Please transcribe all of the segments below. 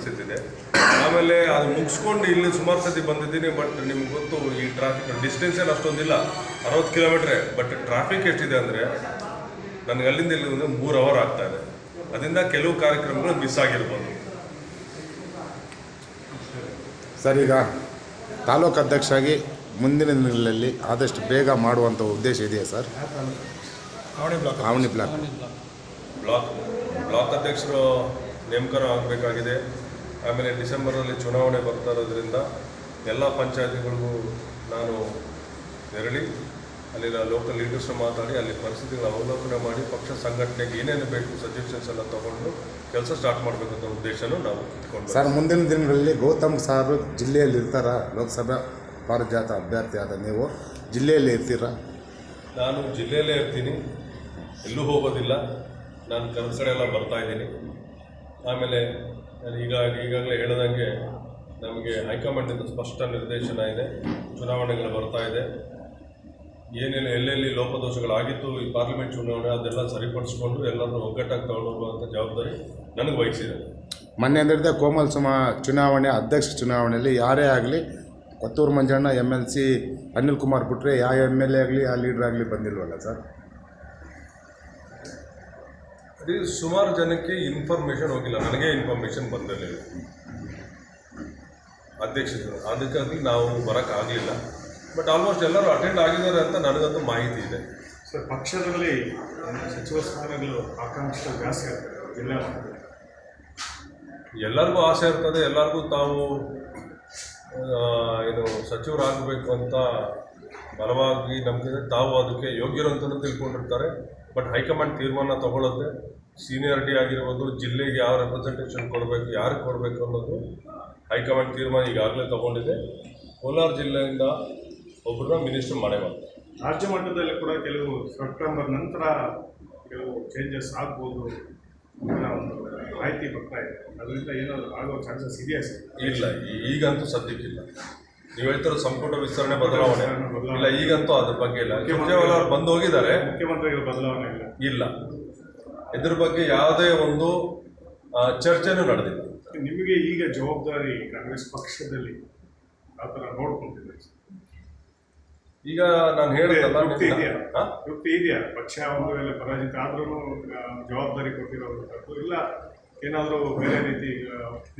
ಪರಿಸ್ಥಿತಿ ಇದೆ. ಆಮೇಲೆ ಅದು ಮುಗಿಸ್ಕೊಂಡು ಇಲ್ಲಿ ಸುಮಾರು ಸತಿ ಬಂದಿದ್ದೀನಿ. ಬಟ್ ನಿಮ್ಗೆ ಗೊತ್ತು, ಈ ಟ್ರಾಫಿಕ್ ಡಿಸ್ಟೆನ್ಸ್ ಏನು ಅಷ್ಟೊಂದಿಲ್ಲ, 60 ಕಿಲೋಮೀಟ್ರೆ. ಬಟ್ ಟ್ರಾಫಿಕ್ ಎಷ್ಟಿದೆ ಅಂದರೆ ನನಗೆ ಅಲ್ಲಿಂದ ಇಲ್ಲಿ 3 ಅವರ್ ಆಗ್ತಾ ಇದೆ. ಅದರಿಂದ ಕೆಲವು ಕಾರ್ಯಕ್ರಮಗಳು ಮಿಸ್ ಆಗಿರ್ಬೋದು. ಸರ್, ಈಗ ತಾಲೂಕು ಅಧ್ಯಕ್ಷರಾಗಿ ಮುಂದಿನ ದಿನಗಳಲ್ಲಿ ಆದಷ್ಟು ಬೇಗ ಮಾಡುವಂಥ ಉದ್ದೇಶ ಇದೆಯಾ ಸರ್? ಆವಣಿ ಬ್ಲಾಕ್ ಅಧ್ಯಕ್ಷರು ನೇಮಕ ಆಗಬೇಕಾಗಿದೆ. ಆಮೇಲೆ ಡಿಸೆಂಬರಲ್ಲಿ ಚುನಾವಣೆ ಬರ್ತಾ ಇರೋದ್ರಿಂದ ಎಲ್ಲ ಪಂಚಾಯತಿಗಳಿಗೂ ನಾನು ತೆರಳಿ ಅಲ್ಲಿನ ಲೋಕಲ್ ಲೀಡರ್ಸ್ನ ಮಾತಾಡಿ ಅಲ್ಲಿ ಪರಿಸ್ಥಿತಿಗಳ ಅವಲೋಕನೆ ಮಾಡಿ ಪಕ್ಷ ಸಂಘಟನೆಗೆ ಏನೇನು ಬೇಕು ಸಜೆಷನ್ಸ್ ಎಲ್ಲ ತೊಗೊಂಡು ಕೆಲಸ ಸ್ಟಾರ್ಟ್ ಮಾಡಬೇಕಂತ ಉದ್ದೇಶನೂ ನಾವು ಇಟ್ಕೊಂಡು. ಸರ್, ಮುಂದಿನ ದಿನಗಳಲ್ಲಿ ಗೌತಮ್ ಸಾರು ಜಿಲ್ಲೆಯಲ್ಲಿ ಇರ್ತಾರ? ಲೋಕಸಭಾ ಪಾರಿಜಾತ ಅಭ್ಯರ್ಥಿ ಆದ ನೀವು ಜಿಲ್ಲೆಯಲ್ಲಿ ಇರ್ತೀರಾ? ನಾನು ಜಿಲ್ಲೆಯಲ್ಲೇ ಇರ್ತೀನಿ, ಎಲ್ಲೂ ಹೋಗೋದಿಲ್ಲ. ನಾನು ಕೆಲಸ ಕಡೆ ಎಲ್ಲ ಬರ್ತಾಯಿದ್ದೀನಿ. ಆಮೇಲೆ ನಾನು ಈಗಾಗಲೇ ಹೇಳಿದಂಗೆ ನಮಗೆ ಹೈಕಮಾಂಡಿಂದ ಸ್ಪಷ್ಟ ನಿರ್ದೇಶನ ಇದೆ. ಚುನಾವಣೆಗಳು ಬರ್ತಾ ಇದೆ, ಏನೇನು ಎಲ್ಲೆಲ್ಲಿ ಲೋಪದೋಷಗಳಾಗಿತ್ತು ಈ ಪಾರ್ಲಿಮೆಂಟ್ ಚುನಾವಣೆ ಅದೆಲ್ಲ ಸರಿಪಡಿಸ್ಕೊಂಡು ಎಲ್ಲರನ್ನೂ ಒಗ್ಗಟ್ಟಾಗಿ ತಗೊಂಡೋಗುವಂಥ ಜವಾಬ್ದಾರಿ ನನಗೆ ವಹಿಸಿದೆ. ಮೊನ್ನೆ ನಡೆದ ಕೋಮಲ್ ಚುನಾವಣೆ ಅಧ್ಯಕ್ಷ ಚುನಾವಣೆಯಲ್ಲಿ ಯಾರೇ ಆಗಲಿ ಕೊತ್ತೂರು ಮಂಜಣ್ಣ MLC ಅನಿಲ್ ಕುಮಾರ್ ಬಿಟ್ಟರೆ ಯಾವ MLA ಆಗಲಿ ಆ ಲೀಡ್ರ್ ಆಗಲಿ ಬಂದಿಲ್ವಲ್ಲ ಸರ್? ಅದೇ ಸುಮಾರು ಜನಕ್ಕೆ ಇನ್ಫಾರ್ಮೇಷನ್ ಹೋಗಿಲ್ಲ, ನನಗೆ ಇನ್ಫಾರ್ಮೇಷನ್ ಬಂದಿರಲಿಲ್ಲ ಅಧ್ಯಕ್ಷರು. ಅದಕ್ಕಾಗಿ ನಾವು ಬರೋಕ್ಕಾಗಲಿಲ್ಲ. ಬಟ್ ಆಲ್ಮೋಸ್ಟ್ ಎಲ್ಲರೂ ಅಟೆಂಡ್ ಆಗಿದ್ದಾರೆ ಅಂತ ನನಗಂತೂ ಮಾಹಿತಿ ಇದೆ. ಸರ್, ಪಕ್ಷದಲ್ಲಿ ಸಚಿವ ಸ್ಥಾನಗಳು ಆಕಾಂಕ್ಷಿಗಳು ಜಾಸ್ತಿ ಆಗ್ತದೆ ಜಿಲ್ಲಾ ಮಟ್ಟದಲ್ಲಿ. ಎಲ್ಲರಿಗೂ ಆಸೆ ಇರ್ತದೆ, ಎಲ್ಲರಿಗೂ ತಾವು ಸಚಿವರಾಗಬೇಕು ಅಂತ ಬಲವಾಗಿ ನಂಬಿಕೆ, ತಾವು ಅದಕ್ಕೆ ಯೋಗ್ಯರು ಅಂತಲೂ ತಿಳ್ಕೊಂಡಿರ್ತಾರೆ. ಬಟ್ ಹೈಕಮಾಂಡ್ ತೀರ್ಮಾನ ತಗೊಳ್ಳುತ್ತೆ. ಸೀನಿಯಾರಿಟಿ ಆಗಿರ್ಬೋದು, ಜಿಲ್ಲೆಗೆ ಯಾವ ರೆಪ್ರೆಸೆಂಟೇಷನ್ ಕೊಡಬೇಕು, ಯಾರಿಗೆ ಕೊಡಬೇಕು ಅನ್ನೋದು ಹೈಕಮಾಂಡ್ ತೀರ್ಮಾನ ಈಗಾಗಲೇ ತಗೊಂಡಿದೆ. ಕೋಲಾರ ಜಿಲ್ಲೆಯಿಂದ ಒಬ್ಬರನ್ನ ಮಿನಿಸ್ಟರ್ ಮಾಡೇ ಮಾಡ್ತಾರೆ. ರಾಜ್ಯ ಮಟ್ಟದಲ್ಲಿ ಕೂಡ ಕೆಲವು ಸೆಪ್ಟೆಂಬರ್ ನಂತರ ಕೆಲವು ಚೇಂಜಸ್ ಆಗ್ಬೋದು ಅನ್ನೋ ಒಂದು ಮಾಹಿತಿ ಬರ್ತಾ ಇದೆ. ಅದರಿಂದ ಏನಾದರೂ ಆಗೋ ಚಾನ್ಸಸ್ ಇದೆಯಾ ಸರ್? ಇಲ್ಲ, ಈಗಂತೂ ಸದ್ಯಕ್ಕಿಲ್ಲ. ನೀವು ಹೇಳ್ತಾರೆ ಸಂಪುಟ ವಿಸ್ತರಣೆ ಬದಲಾವಣೆ ಇಲ್ಲ, ಈಗಂತೂ ಅದ್ರ ಬಗ್ಗೆ ಇಲ್ಲ. ಸುರ್ಜೇವಾಲ ಅವರು ಬಂದು ಹೋಗಿದ್ದಾರೆ, ಮುಖ್ಯಮಂತ್ರಿಗಳ ಬದಲಾವಣೆ ಇಲ್ಲ. ಇದ್ರ ಬಗ್ಗೆ ಯಾವುದೇ ಒಂದು ಚರ್ಚೆನೂ ನಡೆದಿಲ್ಲ. ನಿಮಗೆ ಈಗ ಜವಾಬ್ದಾರಿ ಕಾಂಗ್ರೆಸ್ ಪಕ್ಷದಲ್ಲಿ ಆ ಥರ ನೋಡ್ಕೊಂಡಿದೆ ಈಗ ನಾನು ಹೇಳಿದಲ್ಲ, ತೃಪ್ತಿ ಇದೆಯಾ? ಪಕ್ಷ ಒಂದು ವೇಳೆ ಪರಾಜಿತ ಆದ್ರೂ ಜವಾಬ್ದಾರಿ ಕೊಟ್ಟಿರೋದು ಇಲ್ಲ, ಏನಾದರೂ ಬೇರೆ ರೀತಿ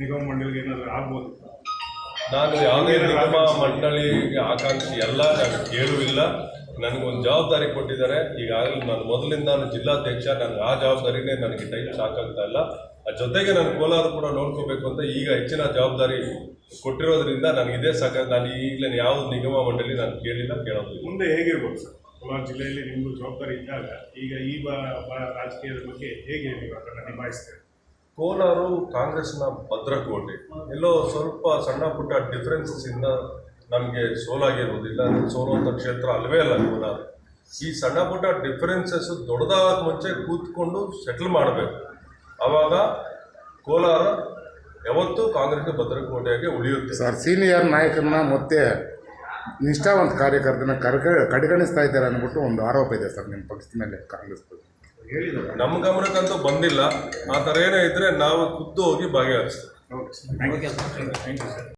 ನಿಗಮ ಮಂಡಳಿಗೆ ಏನಾದರೂ ಆಗ್ಬೋದು? ನಾನು ಯಾವುದೇ ನಿಗಮ ಮಂಡಳಿಗೆ ಆಕಾಂಕ್ಷಿ ಎಲ್ಲ, ನಾನು ಕೇಳುವಿಲ್ಲ. ನನಗೊಂದು ಜವಾಬ್ದಾರಿ ಕೊಟ್ಟಿದ್ದಾರೆ. ಈಗಾಗಲೇ ನಾನು ಮೊದಲಿಂದ ಜಿಲ್ಲಾಧ್ಯಕ್ಷ, ನನಗೆ ಆ ಜವಾಬ್ದಾರಿನೇ ನನಗೆ ಟೈಮ್ ಸಾಕಾಗ್ತಾ ಇಲ್ಲ. ಜೊತೆಗೆ ನಾನು ಕೋಲಾರ ಕೂಡ ನೋಡ್ಕೋಬೇಕು ಅಂತ ಈಗ ಹೆಚ್ಚಿನ ಜವಾಬ್ದಾರಿ ಕೊಟ್ಟಿರೋದ್ರಿಂದ ನನಗೆ ಇದೇ ಸಾಕಾಗ. ನಾನು ಈಗಲೇ ಯಾವ ನಿಗಮ ಮಂಡಳಿ ನಾನು ಕೇಳಿಲ್ಲ, ಕೇಳೋದು. ಮುಂದೆ ಹೇಗಿರ್ಬೋದು ಸರ್? ಕೋಲಾರ ಜಿಲ್ಲೆಯಲ್ಲಿ ನಿಮಗೂ ಜವಾಬ್ದಾರಿ ಇದ್ದಾಗ ಈಗ ಈ ರಾಜಕೀಯದ ಬಗ್ಗೆ ಹೇಗೆ ನೀವು ಅದನ್ನು ನಿಭಾಯಿಸ್ತೇವೆ? ಕೋಲಾರ ಕಾಂಗ್ರೆಸ್ನ ಭದ್ರಕೋಟೆ. ಎಲ್ಲೋ ಸ್ವಲ್ಪ ಸಣ್ಣ ಪುಟ್ಟ ಡಿಫ್ರೆನ್ಸಸ್ಸಿಂದ ನಮಗೆ ಸೋಲಾಗಿರುವುದಿಲ್ಲ. ಸೋಲುವಂಥ ಕ್ಷೇತ್ರ ಅಲ್ಲವೇ ಅಲ್ಲ ಕೋಲಾರ. ಈ ಸಣ್ಣ ಪುಟ್ಟ ಡಿಫ್ರೆನ್ಸಸ್ ದೊಡ್ಡದಾದ ಮುಂಚೆ ಕೂತ್ಕೊಂಡು ಸೆಟ್ಲ್ ಮಾಡಬೇಕು. ಆವಾಗ ಕೋಲಾರ ಯಾವತ್ತೂ ಕಾಂಗ್ರೆಸ್ಗೆ ಭದ್ರಕೋಟೆಯಾಗಿ ಉಳಿಯುತ್ತೆ. ಸರ್, ಸೀನಿಯರ್ ನಾಯಕರನ್ನ ಮತ್ತೆ ನಿಷ್ಠಾವಂತ ಕಾರ್ಯಕರ್ತನ ಕಡೆಗಣಿಸ್ತಾ ಇದ್ದಾರೆ ಅಂದ್ಬಿಟ್ಟು ಒಂದು ಆರೋಪ ಇದೆ ಸರ್ ನಿಮ್ಮ ಪಕ್ಷದ ಮೇಲೆ ಕಾಂಗ್ರೆಸ್ ಹೇಳಿದ್ದಾರೆ. ನಮ್ಮ ಗಮನಕ್ಕಂತೂ ಬಂದಿಲ್ಲ. ಆ ಥರ ಏನೇ ಇದ್ದರೆ ನಾವು ಖುದ್ದು ಹೋಗಿ ಭಾಗಿಯಾಗಿಸ್ತೀವಿ. Okay sir, thank you sir.